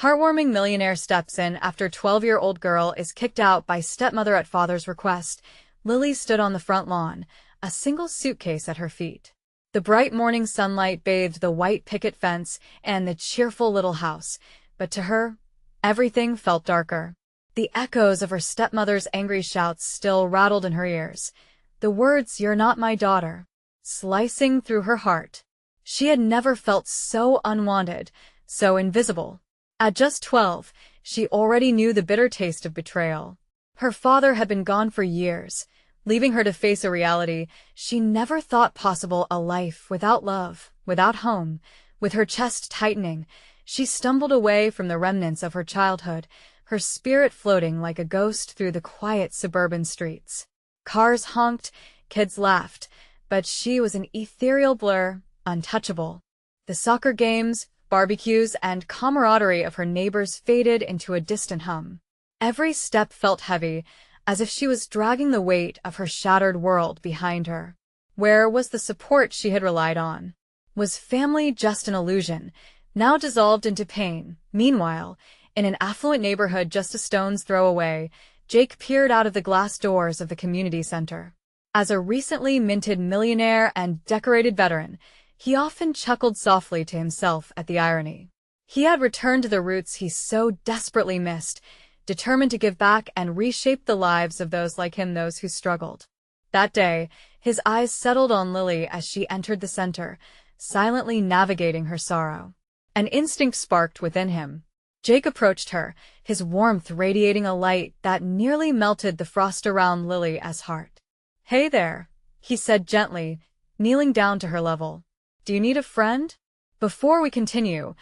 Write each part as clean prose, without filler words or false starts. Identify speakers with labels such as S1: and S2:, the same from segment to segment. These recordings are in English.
S1: Heartwarming Millionaire steps in after 12-year-old girl is kicked out by stepmother at father's request. Lily stood on the front lawn, a single suitcase at her feet. The bright morning sunlight bathed the white picket fence and the cheerful little house, but to her, everything felt darker. The echoes of her stepmother's angry shouts still rattled in her ears. The words, "You're not my daughter," slicing through her heart. She had never felt so unwanted, so invisible. At just 12, she already knew the bitter taste of betrayal. Her father had been gone for years, leaving her to face a reality she never thought possible, a life without love, without home. With her chest tightening, she stumbled away from the remnants of her childhood, her spirit floating like a ghost through the quiet suburban streets. Cars honked, kids laughed, but she was an ethereal blur, untouchable. The soccer games, barbecues, and camaraderie of her neighbors faded into a distant hum. Every step felt heavy, as if she was dragging the weight of her shattered world behind her. Where was the support she had relied on? Was family just an illusion, now dissolved into pain? Meanwhile, in an affluent neighborhood just a stone's throw away, Jake peered out of the glass doors of the community center. As a recently minted millionaire and decorated veteran, he often chuckled softly to himself at the irony. He had returned to the roots he so desperately missed, determined to give back and reshape the lives of those like him, those who struggled. That day, his eyes settled on Lily as she entered the center, silently navigating her sorrow. An instinct sparked within him. Jake approached her, his warmth radiating a light that nearly melted the frost around Lily's heart. "Hey there," he said gently, kneeling down to her level. "Do you need a friend? Before we continue,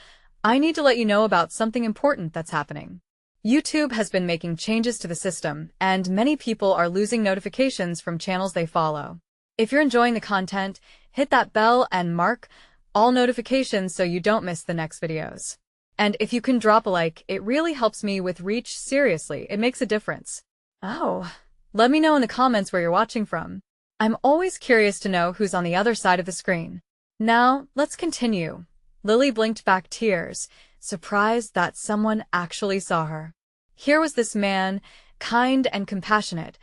S1: I need to let you know about something important that's happening. YouTube has been making changes to the system, and many people are losing notifications from channels they follow. If you're enjoying the content, hit that bell and mark all notifications so you don't miss the next videos. And if you can drop a like, it really helps me with reach. Seriously, it makes a difference. Oh, let me know in the comments where you're watching from. I'm always curious to know who's on the other side of the screen. Now, let's continue." Lily blinked back tears, surprised that someone actually saw her. Here was this man, kind and compassionate,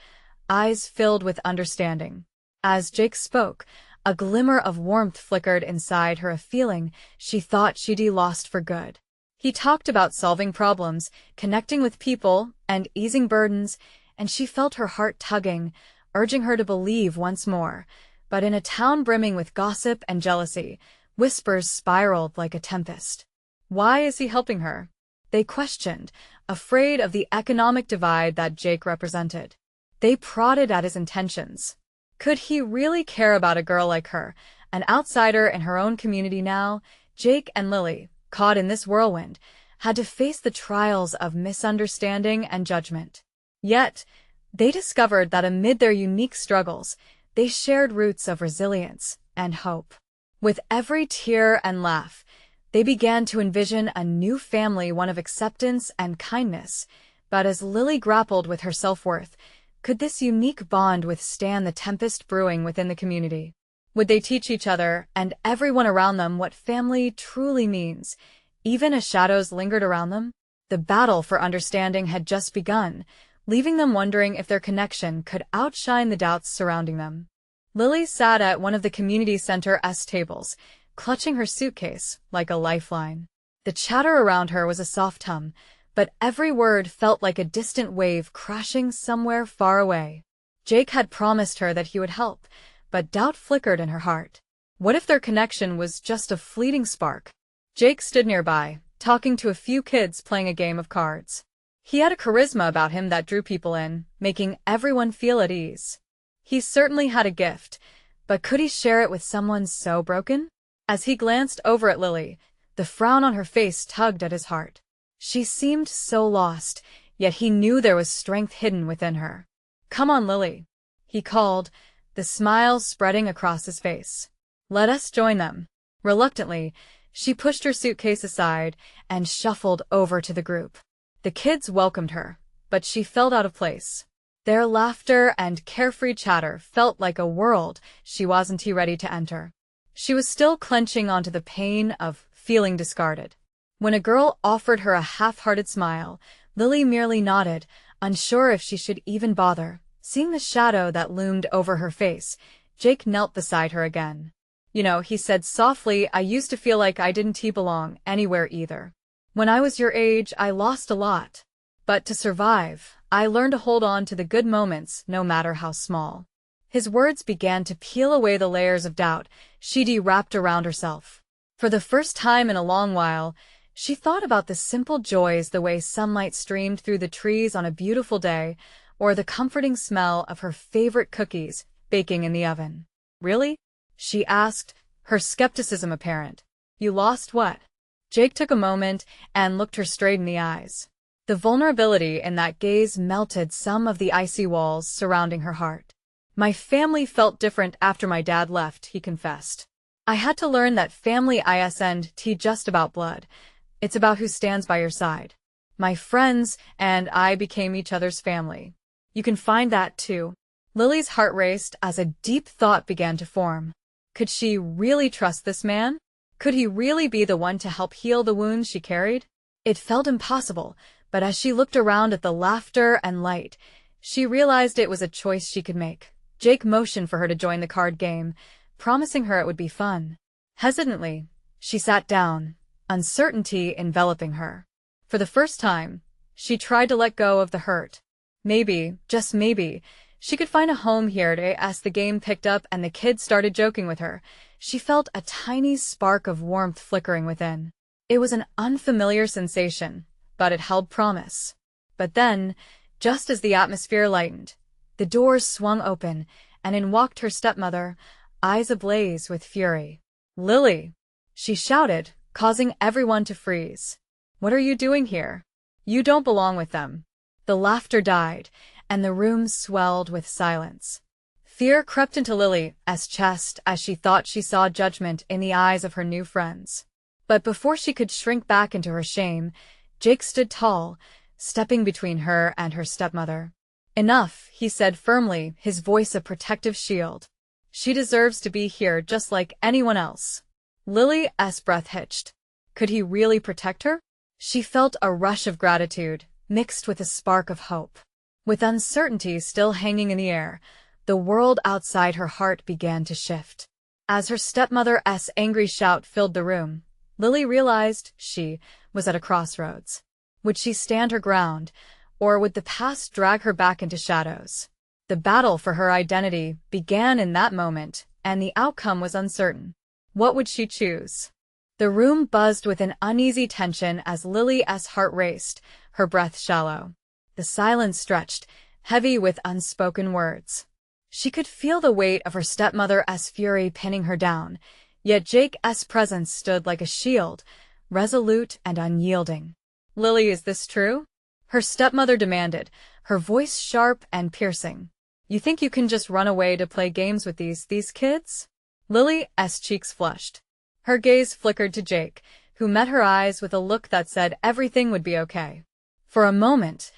S1: eyes filled with understanding. As Jake spoke, a glimmer of warmth flickered inside her, a feeling she thought she'd lost for good. He talked about solving problems, connecting with people, and easing burdens, and she felt her heart tugging, urging her to believe once more. But in a town brimming with gossip and jealousy, whispers spiraled like a tempest. Why is he helping her? They questioned, afraid of the economic divide that Jake represented. They prodded at his intentions. Could he really care about a girl like her, an outsider in her own community? Now, Jake and Lily, caught in this whirlwind, had to face the trials of misunderstanding and judgment. Yet, they discovered that amid their unique struggles, they shared roots of resilience and hope. With every tear and laugh, they began to envision a new family, one of acceptance and kindness. But as Lily grappled with her self-worth, could this unique bond withstand the tempest brewing within the community? Would they teach each other and everyone around them what family truly means, even as shadows lingered around them? The battle for understanding had just begun, leaving them wondering if their connection could outshine the doubts surrounding them. Lily sat at one of the community center's tables, clutching her suitcase like a lifeline. The chatter around her was a soft hum, but every word felt like a distant wave crashing somewhere far away. Jake had promised her that he would help, but doubt flickered in her heart. What if their connection was just a fleeting spark? Jake stood nearby, talking to a few kids playing a game of cards. He had a charisma about him that drew people in, making everyone feel at ease. He certainly had a gift, but could he share it with someone so broken? As he glanced over at Lily, the frown on her face tugged at his heart. She seemed so lost, yet he knew there was strength hidden within her. "Come on, Lily," he called, the smile spreading across his face. "Let us join them." Reluctantly, she pushed her suitcase aside and shuffled over to the group. The kids welcomed her, but she felt out of place. Their laughter and carefree chatter felt like a world she wasn't ready to enter. She was still clenching onto the pain of feeling discarded. When a girl offered her a half-hearted smile, Lily merely nodded, unsure if she should even bother. Seeing the shadow that loomed over her face, Jake knelt beside her again. You know, he said softly, I used to feel like I didn't belong anywhere either. When I was your age, I lost a lot. But to survive, I learned to hold on to the good moments, no matter how small. His words began to peel away the layers of doubt she'd wrapped around herself. For the first time in a long while, she thought about the simple joys, the way sunlight streamed through the trees on a beautiful day, or the comforting smell of her favorite cookies baking in the oven. Really? She asked, her skepticism apparent. You lost what? Jake took a moment and looked her straight in the eyes. The vulnerability in that gaze melted some of the icy walls surrounding her heart. My family felt different after my dad left, he confessed. I had to learn that family isn't just about blood. It's about who stands by your side. My friends and I became each other's family. You can find that too. Lily's heart raced as a deep thought began to form. Could she really trust this man? Could he really be the one to help heal the wounds she carried? It felt impossible, but as she looked around at the laughter and light, she realized it was a choice she could make. Jake motioned for her to join the card game, promising her it would be fun. Hesitantly, she sat down, uncertainty enveloping her. For the first time, she tried to let go of the hurt. Maybe, just maybe, she could find a home here as the game picked up and the kids started joking with her. She felt a tiny spark of warmth flickering within. It was an unfamiliar sensation, but it held promise. But then, just as the atmosphere lightened, the doors swung open, and in walked her stepmother, eyes ablaze with fury. Lily! She shouted, causing everyone to freeze. What are you doing here? You don't belong with them. The laughter died, and the room swelled with silence. Fear crept into Lily's chest as she thought she saw judgment in the eyes of her new friends. But before she could shrink back into her shame, Jake stood tall, stepping between her and her stepmother. Enough, he said firmly, his voice a protective shield. She deserves to be here just like anyone else. Lily's breath hitched. Could he really protect her? She felt a rush of gratitude, mixed with a spark of hope. With uncertainty still hanging in the air, the world outside her heart began to shift. As her stepmother's angry shout filled the room, Lily realized she was at a crossroads. Would she stand her ground, or would the past drag her back into shadows? The battle for her identity began in that moment, and the outcome was uncertain. What would she choose? The room buzzed with an uneasy tension as Lily's heart raced, her breath shallow. The silence stretched, heavy with unspoken words. She could feel the weight of her stepmother's fury pinning her down, yet Jake's presence stood like a shield, resolute and unyielding. Lily, is this true? Her stepmother demanded, her voice sharp and piercing. You think you can just run away to play games with these kids? Lily's cheeks flushed. Her gaze flickered to Jake, who met her eyes with a look that said everything would be okay. For a moment,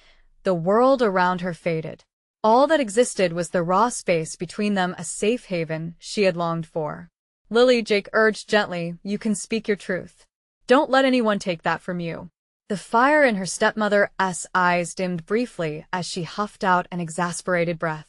S1: the world around her faded. All that existed was the raw space between them, a safe haven she had longed for. Lily, Jake urged gently, you can speak your truth. Don't let anyone take that from you. The fire in her stepmother's eyes dimmed briefly as she huffed out an exasperated breath.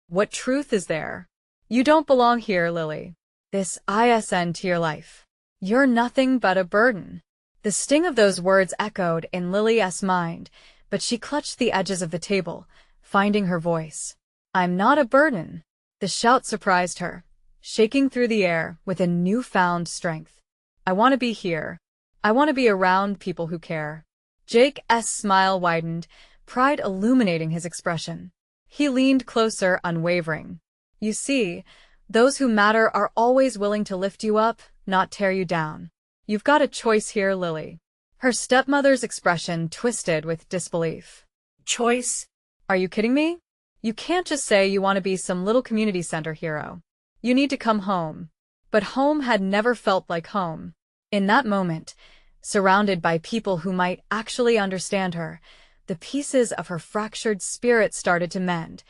S1: What truth is there? You don't belong here, Lily. This isn't to your life. You're nothing but a burden. The sting of those words echoed in Lily's mind, but she clutched the edges of the table, finding her voice. I'm not a burden. The shout surprised her, shaking through the air with a newfound strength. I want to be here. I want to be around people who care. Jake's smile widened, pride illuminating his expression. He leaned closer, unwavering. You see, those who matter are always willing to lift you up, not tear you down. You've got a choice here, Lily. Her stepmother's expression twisted with disbelief. Choice? Are you kidding me? You can't just say you want to be some little community center hero. You need to come home. But home had never felt like home. In that moment, surrounded by people who might actually understand her, the pieces of her fractured spirit started to mend.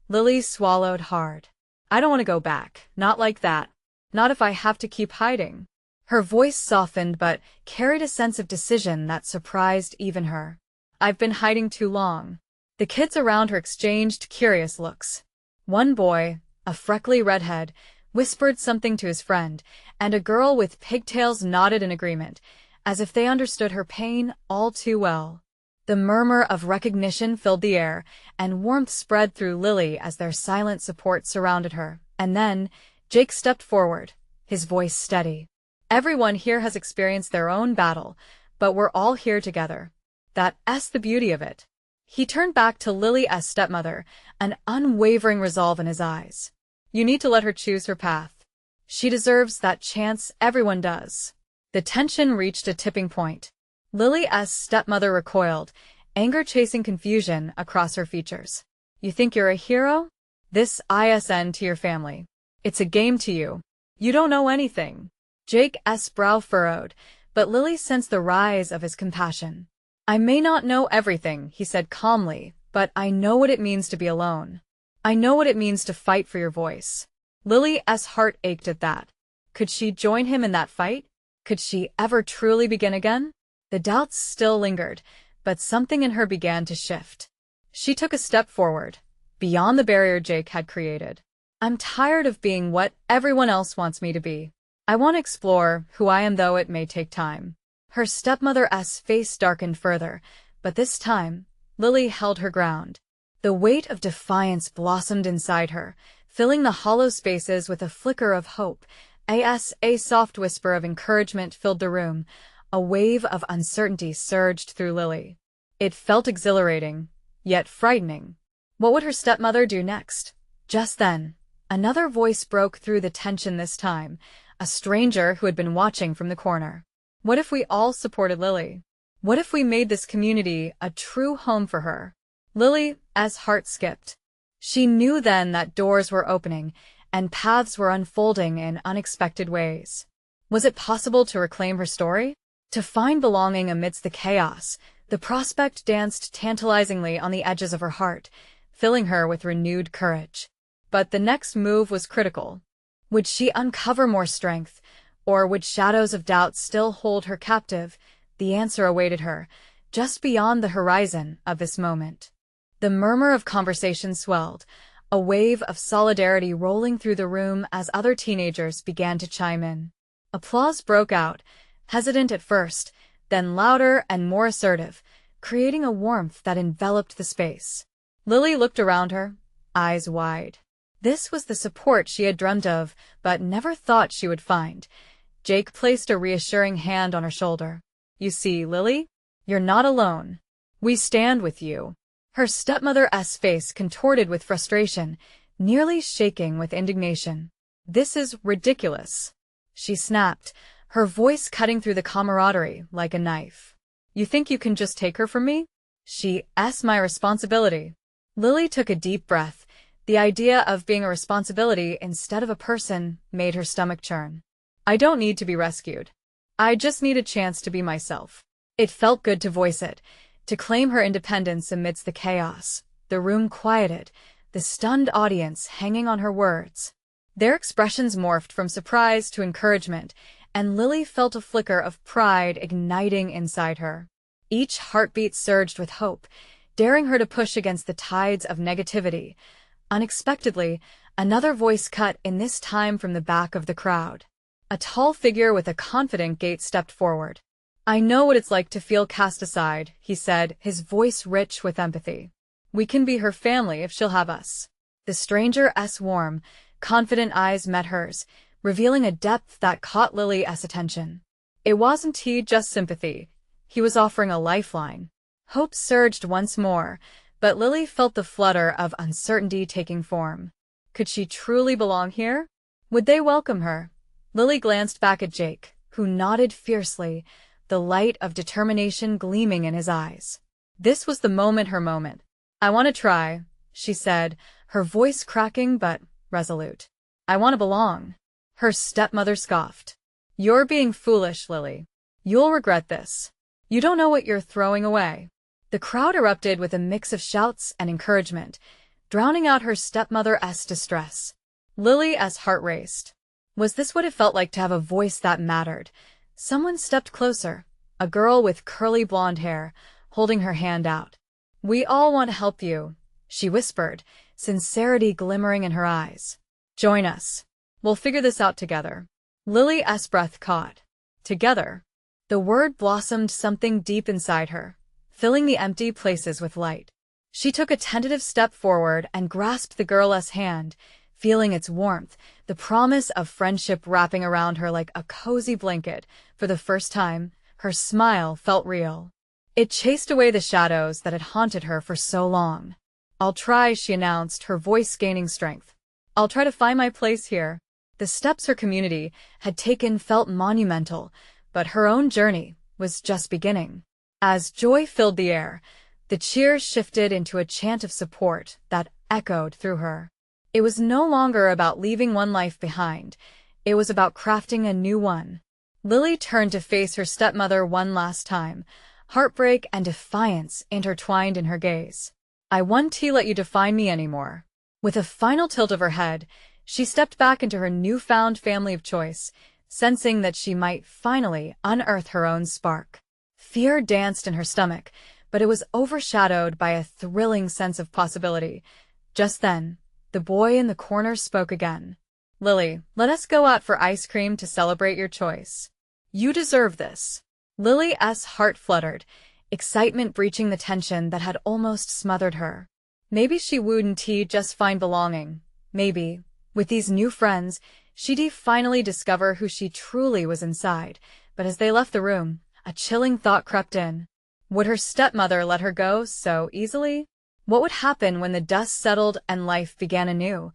S1: Lily swallowed hard. I don't want to go back. Not like that. Not if I have to keep hiding. Her voice softened but carried a sense of decision that surprised even her. "I've been hiding too long." The kids around her exchanged curious looks. One boy, a freckly redhead, whispered something to his friend, and a girl with pigtails nodded in agreement, as if they understood her pain all too well. The murmur of recognition filled the air, and warmth spread through Lily as their silent support surrounded her. And then, Jake stepped forward, his voice steady. "Everyone here has experienced their own battle, but we're all here together. That's the beauty of it." He turned back to Lily as stepmother, an unwavering resolve in his eyes. "You need to let her choose her path. She deserves that chance, everyone does." The tension reached a tipping point. Lily as stepmother recoiled, anger chasing confusion across her features. "You think you're a hero? This isn't to your family. It's a game to you. You don't know anything." Jake's brow furrowed, but Lily sensed the rise of his compassion. "I may not know everything," he said calmly, "but I know what it means to be alone. I know what it means to fight for your voice." Lily's heart ached at that. Could she join him in that fight? Could she ever truly begin again? The doubts still lingered, but something in her began to shift. She took a step forward, beyond the barrier Jake had created. "I'm tired of being what everyone else wants me to be. I want to explore who I am, though it may take time." Her stepmother's face darkened further, but this time, Lily held her ground. The weight of defiance blossomed inside her, filling the hollow spaces with a flicker of hope. A soft whisper of encouragement filled the room. A wave of uncertainty surged through Lily. It felt exhilarating, yet frightening. What would her stepmother do next? Just then, another voice broke through the tension this time, a stranger who had been watching from the corner. "What if we all supported Lily? What if we made this community a true home for her?" Lily's heart skipped. She knew then that doors were opening, and paths were unfolding in unexpected ways. Was it possible to reclaim her story? To find belonging amidst the chaos? The prospect danced tantalizingly on the edges of her heart, filling her with renewed courage. But the next move was critical. Would she uncover more strength, or would shadows of doubt still hold her captive? The answer awaited her, just beyond the horizon of this moment. The murmur of conversation swelled, a wave of solidarity rolling through the room as other teenagers began to chime in. Applause broke out, hesitant at first, then louder and more assertive, creating a warmth that enveloped the space. Lily looked around her, eyes wide. This was the support she had dreamt of, but never thought she would find. Jake placed a reassuring hand on her shoulder. "You see, Lily? You're not alone. We stand with you." Her stepmother's face contorted with frustration, nearly shaking with indignation. "This is ridiculous," she snapped, her voice cutting through the camaraderie like a knife. "You think you can just take her from me? She's my responsibility." Lily took a deep breath. The idea of being a responsibility instead of a person made her stomach churn. "I don't need to be rescued. I just need a chance to be myself." It felt good to voice it, to claim her independence amidst the chaos. The room quieted, the stunned audience hanging on her words. Their expressions morphed from surprise to encouragement, and Lily felt a flicker of pride igniting inside her. Each heartbeat surged with hope, daring her to push against the tides of negativity. Unexpectedly, another voice cut in, this time from the back of the crowd. A tall figure with a confident gait stepped forward. "I know what it's like to feel cast aside," he said, his voice rich with empathy. "We can be her family if she'll have us." The stranger's warm, confident eyes met hers, revealing a depth that caught Lily's attention. It wasn't just sympathy. He was offering a lifeline. Hope surged once more, but Lily felt the flutter of uncertainty taking form. Could she truly belong here? Would they welcome her? Lily glanced back at Jake, who nodded fiercely, the light of determination gleaming in his eyes. This was her moment. "I want to try," she said, her voice cracking but resolute. "I want to belong." Her stepmother scoffed. "You're being foolish, Lily. You'll regret this. You don't know what you're throwing away." The crowd erupted with a mix of shouts and encouragement, drowning out her stepmother's distress. Lily's heart raced. Was this what it felt like to have a voice that mattered? Someone stepped closer, a girl with curly blonde hair, holding her hand out. "We all want to help you," she whispered, sincerity glimmering in her eyes. "Join us. We'll figure this out together." Lily's breath caught. Together. The word blossomed something deep inside her, filling the empty places with light. She took a tentative step forward and grasped the girl's hand, feeling its warmth, the promise of friendship wrapping around her like a cozy blanket. For the first time, her smile felt real. It chased away the shadows that had haunted her for so long. "I'll try," she announced, her voice gaining strength. "I'll try to find my place here." The steps her community had taken felt monumental, but her own journey was just beginning. As joy filled the air, the cheers shifted into a chant of support that echoed through her. It was no longer about leaving one life behind. It was about crafting a new one. Lily turned to face her stepmother one last time, heartbreak and defiance intertwined in her gaze. "I won't let you define me anymore." With a final tilt of her head, she stepped back into her newfound family of choice, sensing that she might finally unearth her own spark. Fear danced in her stomach, but it was overshadowed by a thrilling sense of possibility. Just then, the boy in the corner spoke again. "Lily, let us go out for ice cream to celebrate your choice. You deserve this." Lily's heart fluttered, excitement breaching the tension that had almost smothered her. Maybe she wouldn't just find belonging. Maybe, with these new friends, she'd finally discover who she truly was inside. But as they left the room, a chilling thought crept in. Would her stepmother let her go so easily? What would happen when the dust settled and life began anew?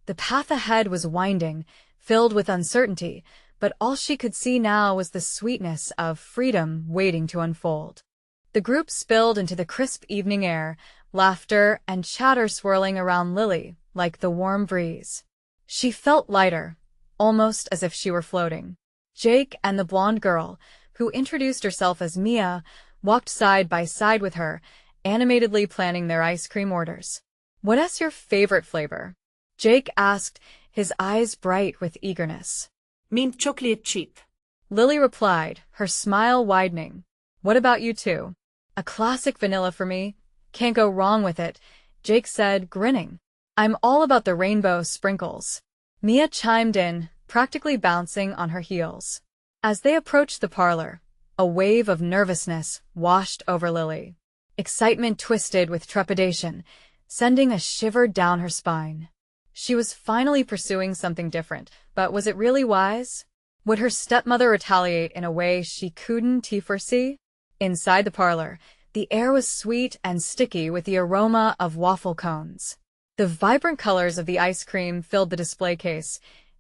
S1: The path ahead was winding, filled with uncertainty, but all she could see now was the sweetness of freedom waiting to unfold. The group spilled into the crisp evening air, laughter and chatter swirling around Lily like the warm breeze. She felt lighter, almost as if she were floating. Jake and the blonde girl, who introduced herself as Mia, walked side by side with her, animatedly planning their ice cream orders. "What's your favorite flavor?" Jake asked, his eyes bright with eagerness.
S2: "Mint chocolate chip,"
S1: Lily replied, her smile widening. "What about you two?" "A classic vanilla for me. Can't go wrong with it," Jake said, grinning. "I'm all about the rainbow sprinkles." Mia chimed in, practically bouncing on her heels. As they approached the parlor, a wave of nervousness washed over Lily. Excitement twisted with trepidation, sending a shiver down her spine. She was finally pursuing something different, but was it really wise? Would her stepmother retaliate in a way she couldn't foresee? Inside the parlor, the air was sweet and sticky with the aroma of waffle cones. The vibrant colors of the ice cream filled the display case,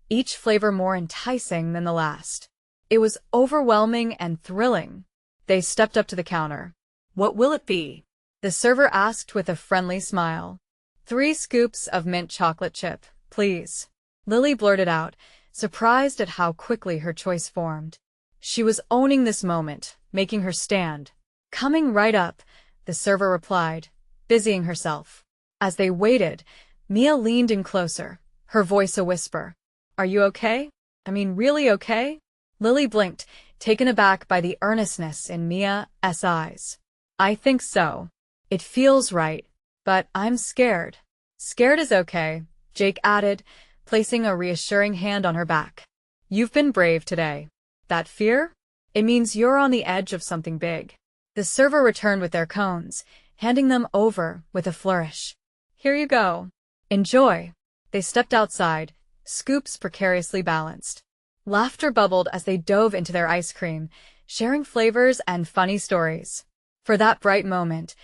S1: each flavor more enticing than the last. It was overwhelming and thrilling. They stepped up to the counter.
S2: "What will it be?"
S1: the server asked with a friendly smile. "3 scoops of mint chocolate chip, please," Lily blurted out, surprised at how quickly her choice formed. She was owning this moment, making her stand. "Coming right up," the server replied, busying herself. As they waited, Mia leaned in closer, her voice a whisper. "Are you okay? I mean, really okay?" Lily blinked, taken aback by the earnestness in Mia's eyes. "I think so. It feels right, but I'm scared." "Scared is okay," Jake added, placing a reassuring hand on her back. "You've been brave today. That fear? It means you're on the edge of something big." The server returned with their cones, handing them over with a flourish. "Here you go. Enjoy." They stepped outside, scoops precariously balanced. Laughter bubbled as they dove into their ice cream, sharing flavors and funny stories. For that bright moment,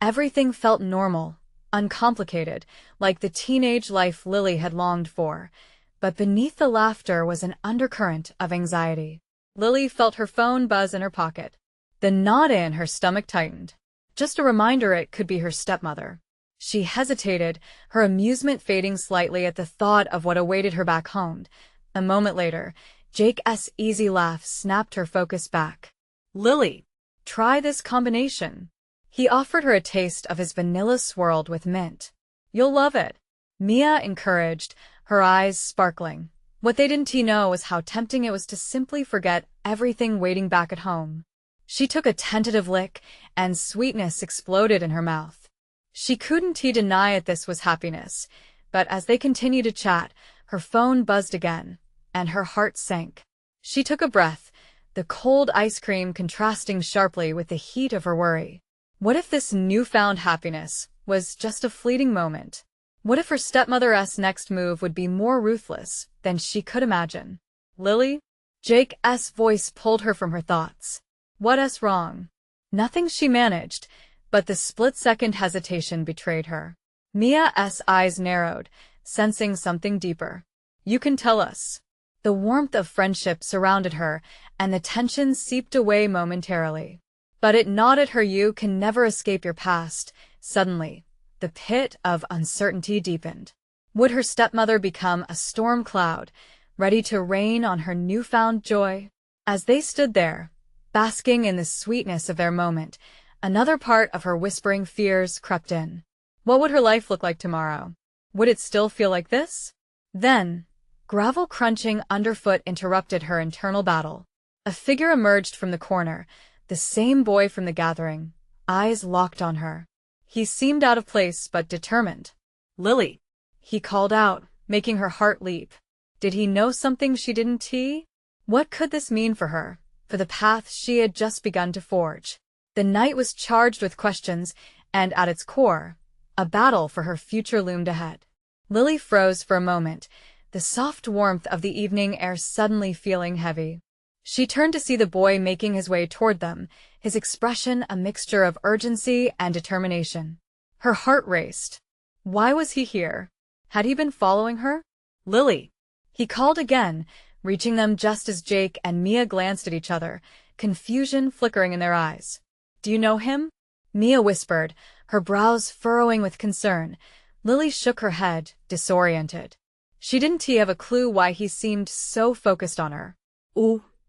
S1: everything felt normal, uncomplicated, like the teenage life Lily had longed for. But beneath the laughter was an undercurrent of anxiety. Lily felt her phone buzz in her pocket. The knot in her stomach tightened. Just a reminder it could be her stepmother. She hesitated, her amusement fading slightly at the thought of what awaited her back home. A moment later, Jake's easy laugh snapped her focus back.
S2: "Lily,
S1: try this combination." He offered her a taste of his vanilla swirled with mint. "You'll love it," Mia encouraged, her eyes sparkling. What they didn't know was how tempting it was to simply forget everything waiting back at home. She took a tentative lick, and sweetness exploded in her mouth. She couldn't deny it, this was happiness, but as they continued to chat, her phone buzzed again, and her heart sank. She took a breath, the cold ice cream contrasting sharply with the heat of her worry. What if this newfound happiness was just a fleeting moment? What if her stepmother's next move would be more ruthless than she could imagine? Lily? Jake's voice pulled her from her thoughts. What's wrong? Nothing, she managed, but the split-second hesitation betrayed her. Mia's eyes narrowed, sensing something deeper. You can tell us. The warmth of friendship surrounded her, and the tension seeped away momentarily. But it gnawed her. You can never escape your past. Suddenly, the pit of uncertainty deepened. Would her stepmother become a storm cloud, ready to rain on her newfound joy? As they stood there, basking in the sweetness of their moment, another part of her whispering fears crept in. What would her life look like tomorrow? Would it still feel like this? Then, gravel crunching underfoot interrupted her internal battle. A figure emerged from the corner, the same boy from the gathering, eyes locked on her. He seemed out of place but determined.
S2: Lily,
S1: he called out, making her heart leap. Did he know something she didn't? What could this mean for her, for the path she had just begun to forge? The night was charged with questions, and at its core, a battle for her future loomed ahead. Lily froze for a moment, the soft warmth of the evening air suddenly feeling heavy. She turned to see the boy making his way toward them, his expression a mixture of urgency and determination. Her heart raced. Why was he here? Had he been following her?
S2: Lily,
S1: he called again, reaching them just as Jake and Mia glanced at each other, confusion flickering in their eyes. Do you know him? Mia whispered, her brows furrowing with concern. Lily shook her head, disoriented. She didn't have a clue why he seemed so focused on her.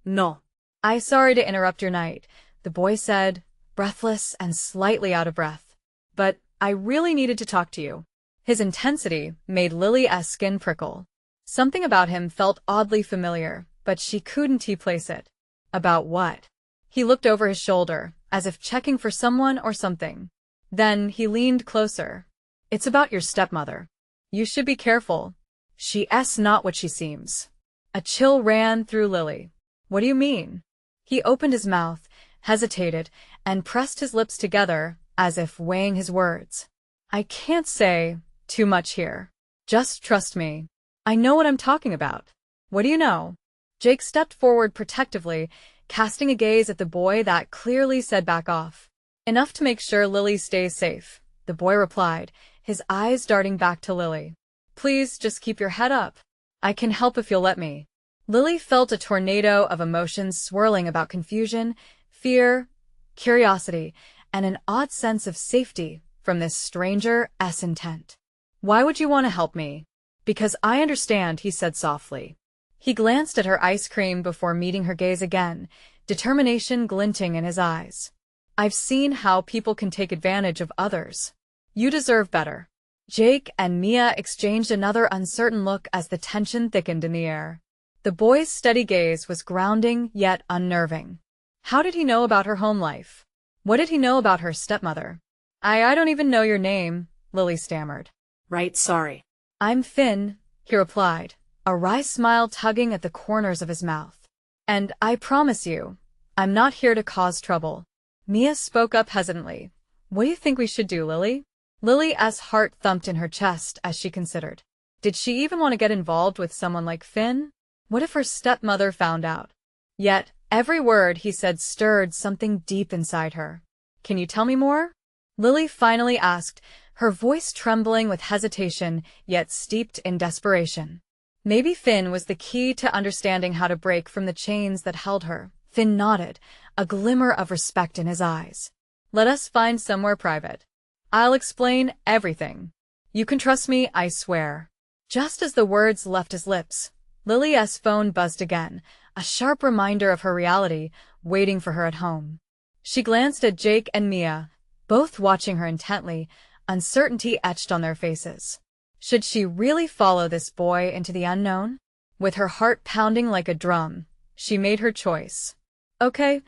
S2: No.
S1: I'm sorry to interrupt your night, the boy said, breathless and slightly out of breath. But I really needed to talk to you. His intensity made Lily's skin prickle. Something about him felt oddly familiar, but she couldn't place it. About what? He looked over his shoulder, as if checking for someone or something. Then he leaned closer. It's about your stepmother. You should be careful. She's not what she seems. A chill ran through Lily. What do you mean? He opened his mouth, hesitated, and pressed his lips together, as if weighing his words. I can't say too much here. Just trust me. I know what I'm talking about. What do you know? Jake stepped forward protectively, casting a gaze at the boy that clearly said back off. Enough to make sure Lily stays safe, the boy replied, his eyes darting back to Lily. Please just keep your head up. I can help if you'll let me. Lily felt a tornado of emotions swirling about confusion, fear, curiosity, and an odd sense of safety from this stranger's intent. Why would you want to help me? Because I understand, he said softly. He glanced at her ice cream before meeting her gaze again, determination glinting in his eyes. I've seen how people can take advantage of others. You deserve better. Jake and Mia exchanged another uncertain look as the tension thickened in the air. The boy's steady gaze was grounding yet unnerving. How did he know about her home life? What did he know about her stepmother? I don't even know your name, Lily stammered.
S2: Right, sorry.
S1: I'm Finn, he replied, a wry smile tugging at the corners of his mouth. And I promise you, I'm not here to cause trouble. Mia spoke up hesitantly. What do you think we should do, Lily? Lily's heart thumped in her chest as she considered. Did she even want to get involved with someone like Finn? What if her stepmother found out? Yet, every word he said stirred something deep inside her. Can you tell me more? Lily finally asked, her voice trembling with hesitation yet steeped in desperation. Maybe Finn was the key to understanding how to break from the chains that held her. Finn nodded, a glimmer of respect in his eyes. Let us find somewhere private. I'll explain everything. You can trust me, I swear. Just as the words left his lips, Lily's phone buzzed again, a sharp reminder of her reality waiting for her at home. She glanced at Jake and Mia, both watching her intently, uncertainty etched on their faces. Should she really follow this boy into the unknown? With her heart pounding like a drum, she made her choice. Okay,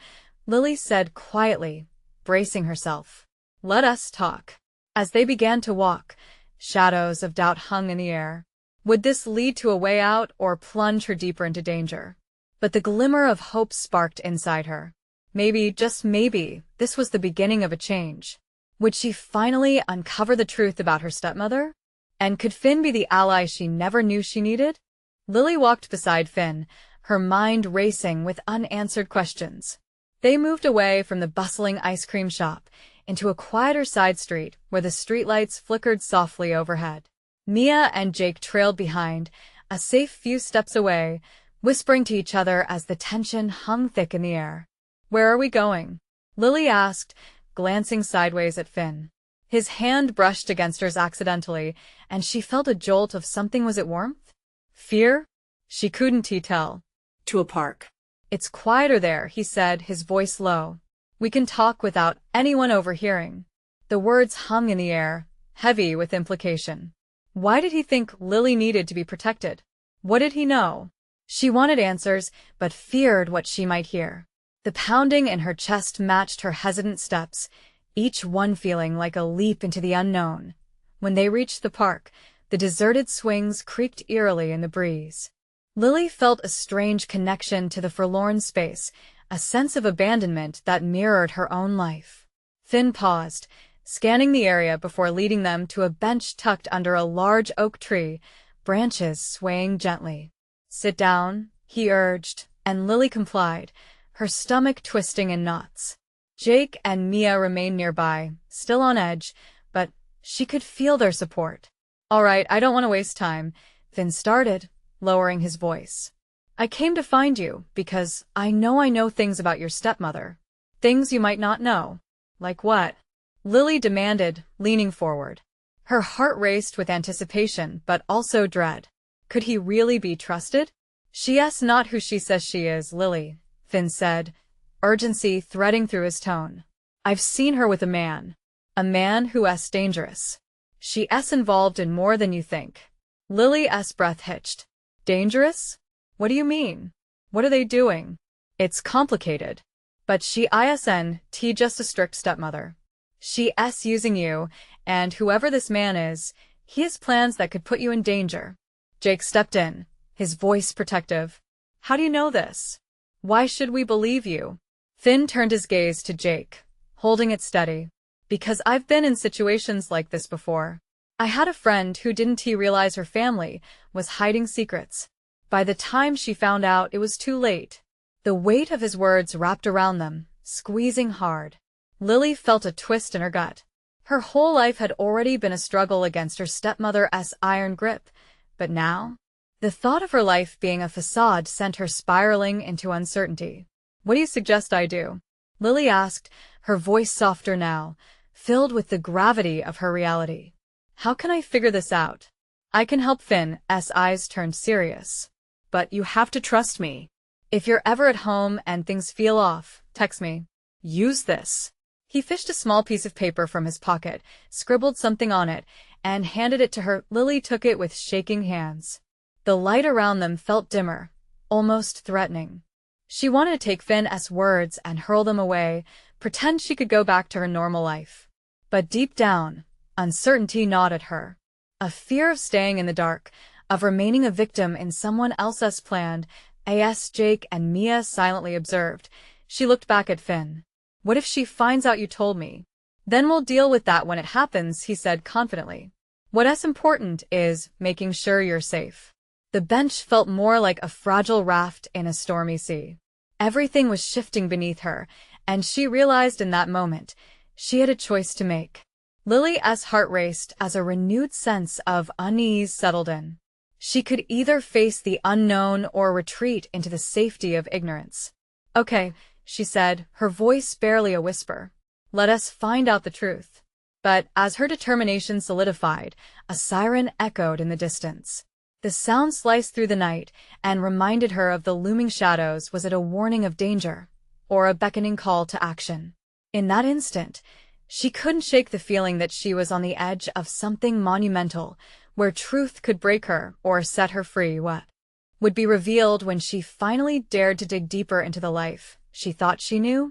S1: Lily said quietly, bracing herself. Let us talk. As they began to walk, shadows of doubt hung in the air. Would this lead to a way out or plunge her deeper into danger? But the glimmer of hope sparked inside her. Maybe, just maybe, this was the beginning of a change. Would she finally uncover the truth about her stepmother? And could Finn be the ally she never knew she needed? Lily walked beside Finn, her mind racing with unanswered questions. They moved away from the bustling ice cream shop into a quieter side street where the streetlights flickered softly overhead. Mia and Jake trailed behind, a safe few steps away, whispering to each other as the tension hung thick in the air. Where are we going? Lily asked, glancing sideways at Finn. His hand brushed against hers accidentally, and she felt a jolt of something. Was it warmth? Fear? She couldn't tell.
S2: To a park.
S1: It's quieter there, he said, his voice low. We can talk without anyone overhearing. The words hung in the air, heavy with implication. Why did he think Lily needed to be protected? What did he know? She wanted answers, but feared what she might hear. The pounding in her chest matched her hesitant steps, each one feeling like a leap into the unknown. When they reached the park, the deserted swings creaked eerily in the breeze. Lily felt a strange connection to the forlorn space, a sense of abandonment that mirrored her own life. Finn paused, scanning the area before leading them to a bench tucked under a large oak tree, branches swaying gently. Sit down, he urged, and Lily complied, her stomach twisting in knots. Jake and Mia remained nearby, still on edge, but she could feel their support. All right, I don't want to waste time, Finn started, lowering his voice. I came to find you because I know things about your stepmother. Things you might not know. Like what? Lily demanded, leaning forward. Her heart raced with anticipation but also dread. Could he really be trusted? She's not who she says she is, Lily, Finn said, urgency threading through his tone. I've seen her with a man who's dangerous. She's involved in more than you think. Lily's breath hitched. Dangerous? What do you mean? What are they doing? It's complicated. But she isn't just a strict stepmother. She's using you, and whoever this man is, he has plans that could put you in danger. Jake stepped in, his voice protective. How do you know this? Why should we believe you? Finn turned his gaze to Jake, holding it steady. Because I've been in situations like this before. I had a friend who didn't realize her family was hiding secrets. By the time she found out, it was too late. The weight of his words wrapped around them, squeezing hard. Lily felt a twist in her gut. Her whole life had already been a struggle against her stepmother's iron grip, but now, the thought of her life being a facade sent her spiraling into uncertainty. What do you suggest I do? Lily asked, her voice softer now, filled with the gravity of her reality. How can I figure this out? I can help. Finn's eyes turned serious. But you have to trust me. If you're ever at home and things feel off, text me. Use this. He fished a small piece of paper from his pocket, scribbled something on it, and handed it to her. Lily took it with shaking hands. The light around them felt dimmer, almost threatening. She wanted to take Finn's words and hurl them away, pretend she could go back to her normal life. But deep down, uncertainty gnawed at her. A fear of staying in the dark, of remaining a victim in someone else's plan. As Jake and Mia silently observed, she looked back at Finn. What if she finds out you told me? Then we'll deal with that when it happens, he said confidently. What's important is making sure you're safe. The bench felt more like a fragile raft in a stormy sea. Everything was shifting beneath her, and she realized in that moment, she had a choice to make. Lily's heart raced as a renewed sense of unease settled in. She could either face the unknown or retreat into the safety of ignorance. Okay, she said, her voice barely a whisper. Let us find out the truth. But as her determination solidified, a siren echoed in the distance. The sound sliced through the night and reminded her of the looming shadows. Was it a warning of danger, or a beckoning call to action? In that instant, she couldn't shake the feeling that she was on the edge of something monumental, where truth could break her or set her free. What would be revealed when she finally dared to dig deeper into the life she thought she knew.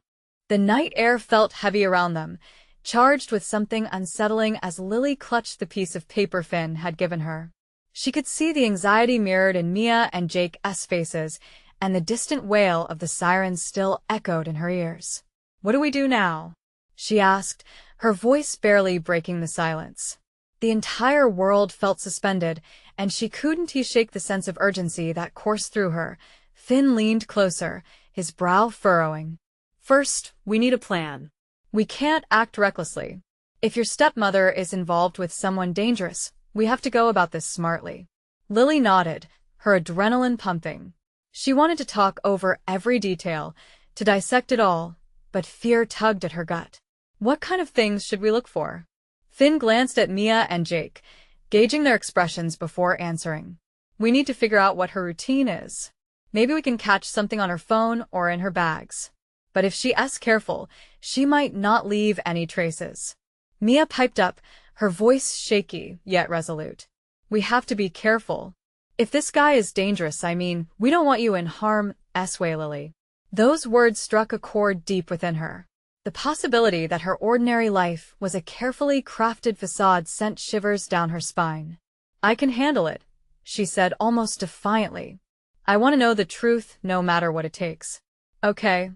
S1: The night air felt heavy around them, charged with something unsettling as Lily clutched the piece of paper Finn had given her. She could see the anxiety mirrored in Mia and Jake's faces, and the distant wail of the sirens still echoed in her ears. "What do we do now?" she asked, her voice barely breaking the silence. The entire world felt suspended, and she couldn't shake the sense of urgency that coursed through her. Finn leaned closer, his brow furrowing.
S2: First, we need a plan.
S1: "We can't act recklessly. If your stepmother is involved with someone dangerous, we have to go about this smartly." Lily nodded, her adrenaline pumping. She wanted to talk over every detail, to dissect it all, but fear tugged at her gut. "What kind of things should we look for?" Finn glanced at Mia and Jake, gauging their expressions before answering. "We need to figure out what her routine is. Maybe we can catch something on her phone or in her bags. But if she's careful, she might not leave any traces." Mia piped up, her voice shaky yet resolute. "We have to be careful. If this guy is dangerous, we don't want you in harm's way, Lily." Those words struck a chord deep within her. The possibility that her ordinary life was a carefully crafted facade sent shivers down her spine. "I can handle it," she said almost defiantly. "I want to know the truth no matter what it takes." "Okay,"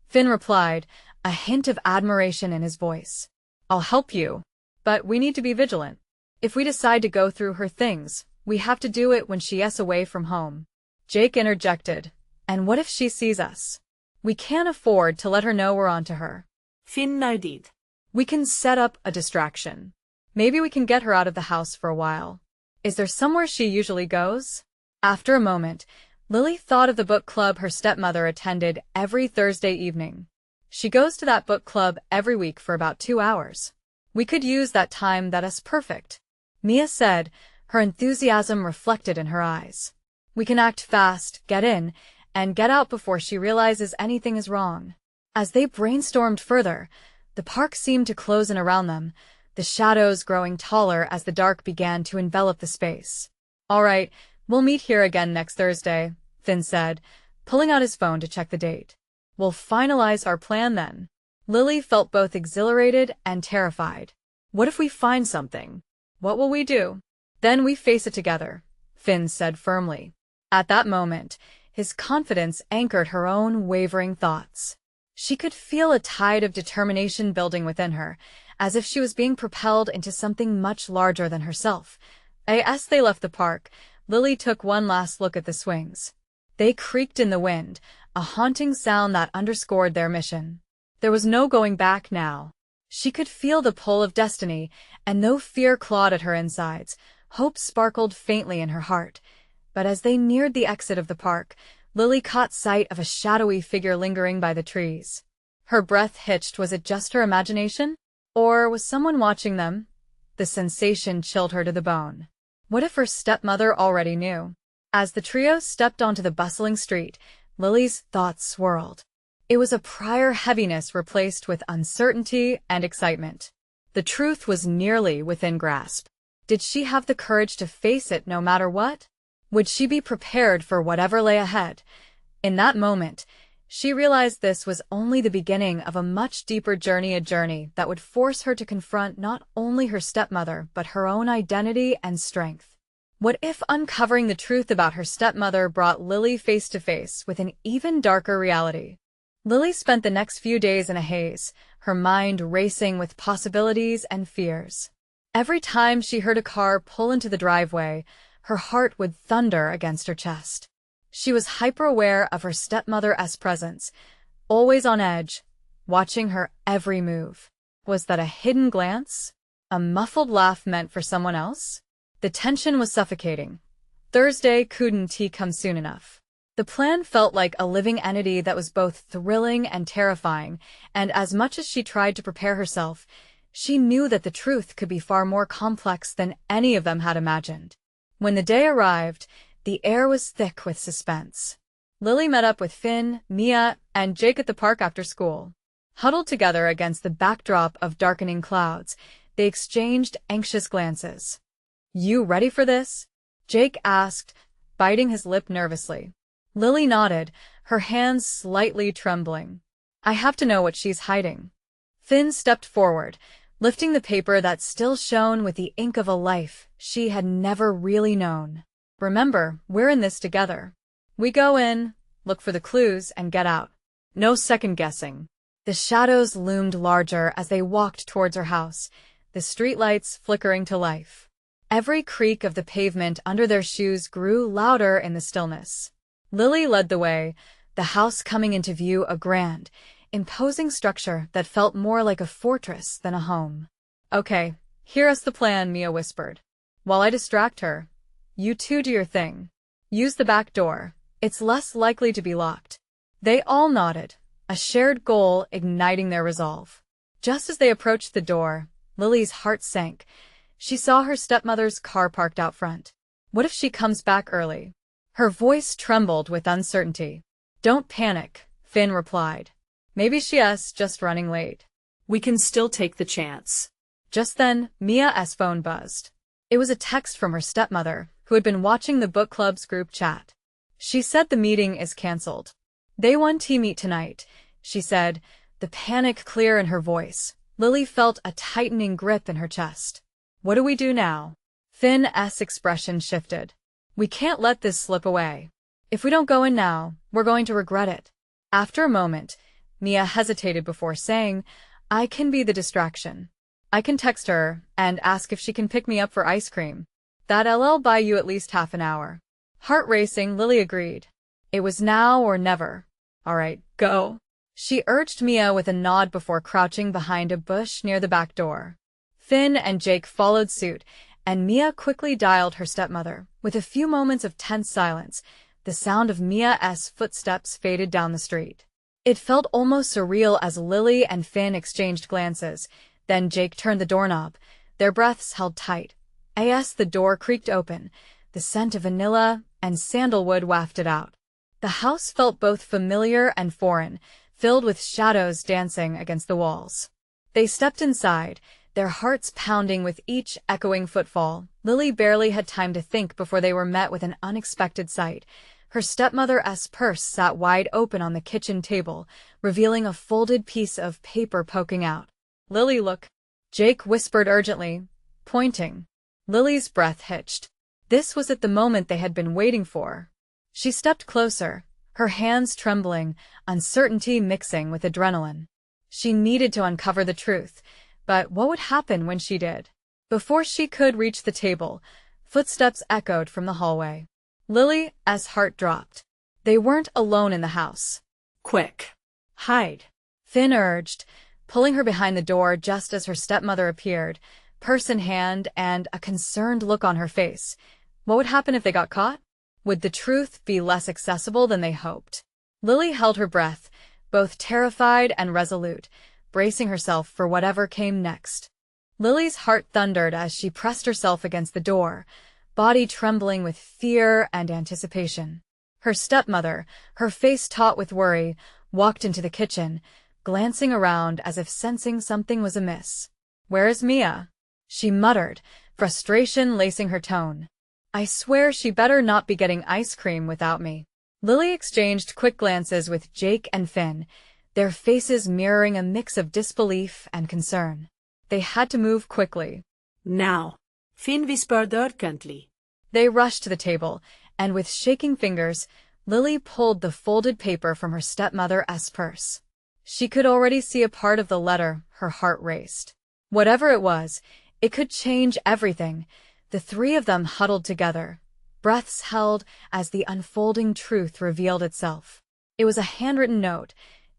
S1: Finn replied, a hint of admiration in his voice. "I'll help you. But we need to be vigilant. If we decide to go through her things, we have to do it when she's away from home." Jake interjected. "And what if she sees us? We can't afford to let her know we're onto her."
S2: Finn nodded.
S1: "We can set up a distraction. Maybe we can get her out of the house for a while. Is there somewhere she usually goes?" After a moment, Lily thought of the book club her stepmother attended every Thursday evening. "She goes to that book club every week for about 2 hours. We could use that time. That's perfect," Mia said, her enthusiasm reflected in her eyes. "We can act fast, get in, and get out before she realizes anything is wrong." As they brainstormed further, the park seemed to close in around them, the shadows growing taller as the dark began to envelop the space. "All right, we'll meet here again next Thursday," Finn said, pulling out his phone to check the date. "We'll finalize our plan then." Lily felt both exhilarated and terrified. "What if we find something? What will we do?" "Then we face it together," Finn said firmly. At that moment, his confidence anchored her own wavering thoughts. She could feel a tide of determination building within her, as if she was being propelled into something much larger than herself. As they left the park, Lily took one last look at the swings. They creaked in the wind, a haunting sound that underscored their mission. There was no going back now. She could feel the pull of destiny, and though fear clawed at her insides, hope sparkled faintly in her heart. But as they neared the exit of the park, Lily caught sight of a shadowy figure lingering by the trees. Her breath hitched. Was it just her imagination? Or was someone watching them? The sensation chilled her to the bone. What if her stepmother already knew? As the trio stepped onto the bustling street, Lily's thoughts swirled. It was a prior heaviness replaced with uncertainty and excitement. The truth was nearly within grasp. Did she have the courage to face it no matter what? Would she be prepared for whatever lay ahead? In that moment, she realized this was only the beginning of a much deeper journey, a journey that would force her to confront not only her stepmother but her own identity and strength. What if uncovering the truth about her stepmother brought Lily face to face with an even darker reality? Lily spent the next few days in a haze, her mind racing with possibilities and fears. Every time she heard a car pull into the driveway, her heart would thunder against her chest. She was hyper-aware of her stepmother's presence, always on edge, watching her every move. Was that a hidden glance? A muffled laugh meant for someone else? The tension was suffocating. Thursday couldn't come soon enough. The plan felt like a living entity that was both thrilling and terrifying, and as much as she tried to prepare herself, she knew that the truth could be far more complex than any of them had imagined. When the day arrived, the air was thick with suspense. Lily met up with Finn, Mia, and Jake at the park after school. Huddled together against the backdrop of darkening clouds, they exchanged anxious glances. "You ready for this?" Jake asked, biting his lip nervously. Lily nodded, her hands slightly trembling. I have to know what she's hiding. Finn stepped forward, lifting the paper that still shone with the ink of a life she had never really known. Remember, we're in this together. We go in, look for the clues, and get out. No second-guessing. The shadows loomed larger as they walked towards her house, the streetlights flickering to life. Every creak of the pavement under their shoes grew louder in the stillness. Lily led the way, the house coming into view a grand, imposing structure that felt more like a fortress than a home. Okay, hear us the plan, Mia whispered. While I distract her, you two do your thing. Use the back door. It's less likely to be locked. They all nodded, a shared goal igniting their resolve. Just as they approached the door, Lily's heart sank. She saw her stepmother's car parked out front. What if she comes back early? Her voice trembled with uncertainty. Don't panic, Finn replied. Maybe she's just running late.
S2: We can still take the chance.
S1: Just then, Mia's phone buzzed. It was a text from her stepmother, who had been watching the book club's group chat. She said the meeting is cancelled. They want to meet tonight, she said, the panic clear in her voice. Lily felt a tightening grip in her chest. What do we do now? Finn's expression shifted. We can't let this slip away. If we don't go in now, we're going to regret it. After a moment, Mia hesitated before saying, I can be the distraction. I can text her and ask if she can pick me up for ice cream. That'll buy you at least half an hour. Heart racing, Lily agreed. It was now or never. All right, go. She urged Mia with a nod before crouching behind a bush near the back door. Finn and Jake followed suit, and Mia quickly dialed her stepmother. With a few moments of tense silence, the sound of Mia's footsteps faded down the street. It felt almost surreal as Lily and Finn exchanged glances. Then Jake turned the doorknob, their breaths held tight. As the door creaked open, the scent of vanilla and sandalwood wafted out. The house felt both familiar and foreign, filled with shadows dancing against the walls. They stepped inside, their hearts pounding with each echoing footfall. Lily barely had time to think before they were met with an unexpected sight. Her stepmother's purse sat wide open on the kitchen table, revealing a folded piece of paper poking out. Lily, look. Jake whispered urgently, pointing. Lily's breath hitched. This was at the moment they had been waiting for. She stepped closer, her hands trembling, uncertainty mixing with adrenaline. She needed to uncover the truth, but what would happen when she did? Before she could reach the table, footsteps echoed from the hallway. Lily's heart dropped. They weren't alone in the house.
S2: Quick. Hide.
S1: Finn urged, pulling her behind the door just as her stepmother appeared, purse in hand and a concerned look on her face. What would happen if they got caught? Would the truth be less accessible than they hoped? Lily held her breath, both terrified and resolute, bracing herself for whatever came next. Lily's heart thundered as she pressed herself against the door, body trembling with fear and anticipation. Her stepmother, her face taut with worry, walked into the kitchen, glancing around as if sensing something was amiss. Where is Mia? She muttered, frustration lacing her tone. I swear she better not be getting ice cream without me. Lily exchanged quick glances with Jake and Finn, their faces mirroring a mix of disbelief and concern. They had to move quickly.
S2: Now. Finn whispered urgently.
S1: They rushed to the table, and with shaking fingers, Lily pulled the folded paper from her stepmother's purse. She could already see a part of the letter. Her heart raced. Whatever it was, it could change everything. The three of them huddled together, breaths held as the unfolding truth revealed itself. It was a handwritten note,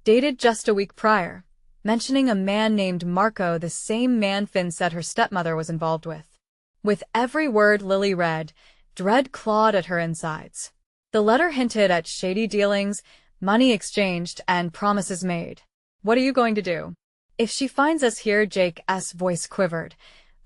S1: dated just a week prior, mentioning a man named Marco, the same man Finn said her stepmother was involved with. With every word Lily read, dread clawed at her insides. The letter hinted at shady dealings, money exchanged, and promises made. What are you going to do? If she finds us here, Jake's voice quivered.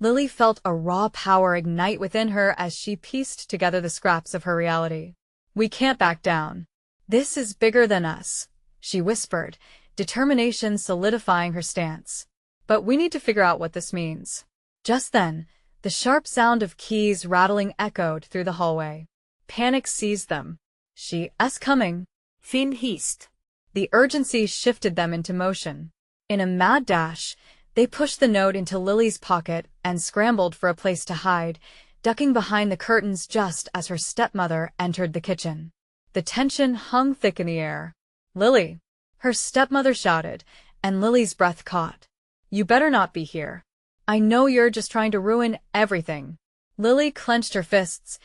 S1: Lily felt a raw power ignite within her as she pieced together the scraps of her reality. We can't back down. This is bigger than us, she whispered, determination solidifying her stance. But we need to figure out what this means. Just then, the sharp sound of keys rattling echoed through the hallway. Panic seized them. She's coming.
S2: Finn hissed.
S1: The urgency shifted them into motion. In a mad dash, they pushed the note into Lily's pocket and scrambled for a place to hide, ducking behind the curtains just as her stepmother entered the kitchen. The tension hung thick in the air. "Lily!" her stepmother shouted, and Lily's breath caught. "You better not be here. I know you're just trying to ruin everything." Lily clenched her fists,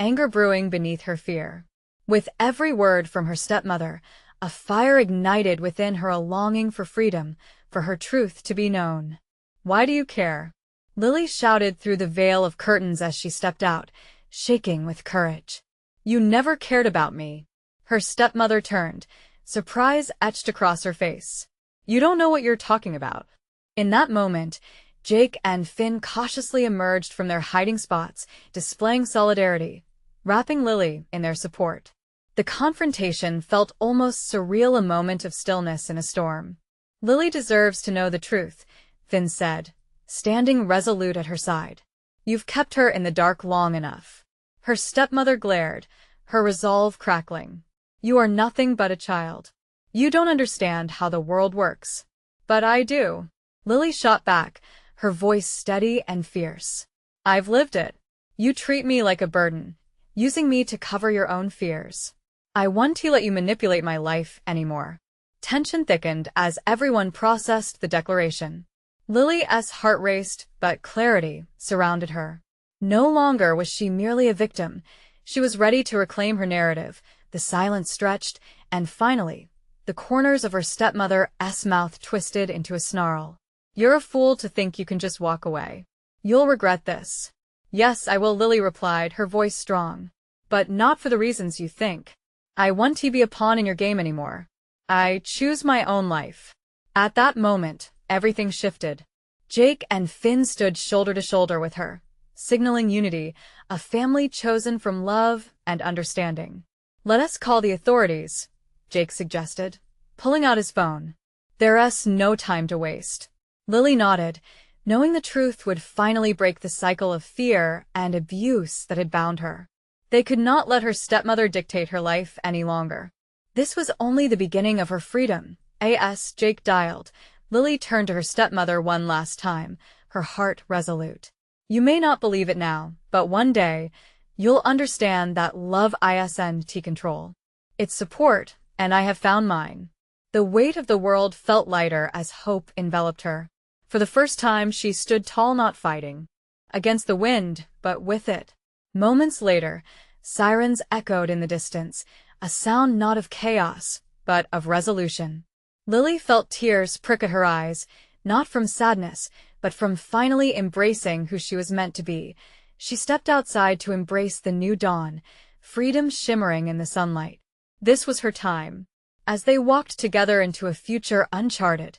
S1: anger brewing beneath her fear. With every word from her stepmother, a fire ignited within her, a longing for freedom, for her truth to be known. "Why do you care?" Lily shouted through the veil of curtains as she stepped out, shaking with courage. "You never cared about me." Her stepmother turned, surprise etched across her face. "You don't know what you're talking about." In that moment, Jake and Finn cautiously emerged from their hiding spots, displaying solidarity, wrapping Lily in their support. The confrontation felt almost surreal, a moment of stillness in a storm. "Lily deserves to know the truth," Finn said, standing resolute at her side. "You've kept her in the dark long enough." Her stepmother glared, her resolve crackling. "You are nothing but a child. You don't understand how the world works." "But I do," Lily shot back, her voice steady and fierce. "I've lived it. You treat me like a burden, using me to cover your own fears. I won't let you manipulate my life anymore." Tension thickened as everyone processed the declaration. Lily's heart raced, but clarity surrounded her. No longer was she merely a victim. She was ready to reclaim her narrative. The silence stretched, and finally, the corners of her stepmother's mouth twisted into a snarl. "You're a fool to think you can just walk away. You'll regret this." "Yes, I will," Lily replied, her voice strong. "But not for the reasons you think. I won't be a pawn in your game anymore. I choose my own life." At that moment, everything shifted. Jake and Finn stood shoulder to shoulder with her, signaling unity, a family chosen from love and understanding. "Let us call the authorities," Jake suggested, pulling out his phone. "There's no time to waste." Lily nodded, knowing the truth would finally break the cycle of fear and abuse that had bound her. They could not let her stepmother dictate her life any longer. This was only the beginning of her freedom. As Jake dialed, Lily turned to her stepmother one last time, her heart resolute. "You may not believe it now, but one day, you'll understand that love isn't control. It's support, and I have found mine." The weight of the world felt lighter as hope enveloped her. For the first time, she stood tall, not fighting against the wind, but with it. Moments later, sirens echoed in the distance, a sound not of chaos, but of resolution. Lily felt tears prick at her eyes, not from sadness, but from finally embracing who she was meant to be. She stepped outside to embrace the new dawn, freedom shimmering in the sunlight. This was her time. As they walked together into a future uncharted,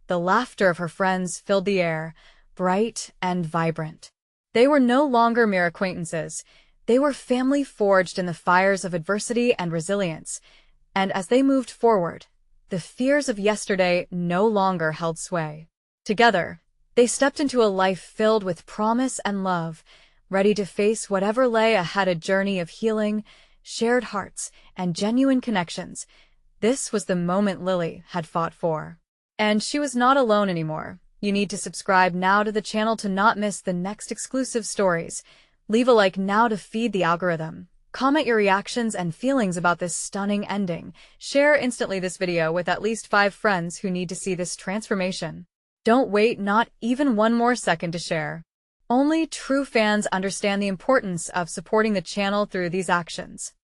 S1: the laughter of her friends filled the air, bright and vibrant. They were no longer mere acquaintances. They were family forged in the fires of adversity and resilience. And as they moved forward, the fears of yesterday no longer held sway. Together, they stepped into a life filled with promise and love, ready to face whatever lay ahead, a journey of healing, shared hearts, and genuine connections. This was the moment Lily had fought for. And she was not alone anymore. You need to subscribe now to the channel to not miss the next exclusive stories. Leave a like now to feed the algorithm. Comment your reactions and feelings about this stunning ending. Share instantly this video with at least 5 friends who need to see this transformation. Don't wait not even one more second to share. Only true fans understand the importance of supporting the channel through these actions.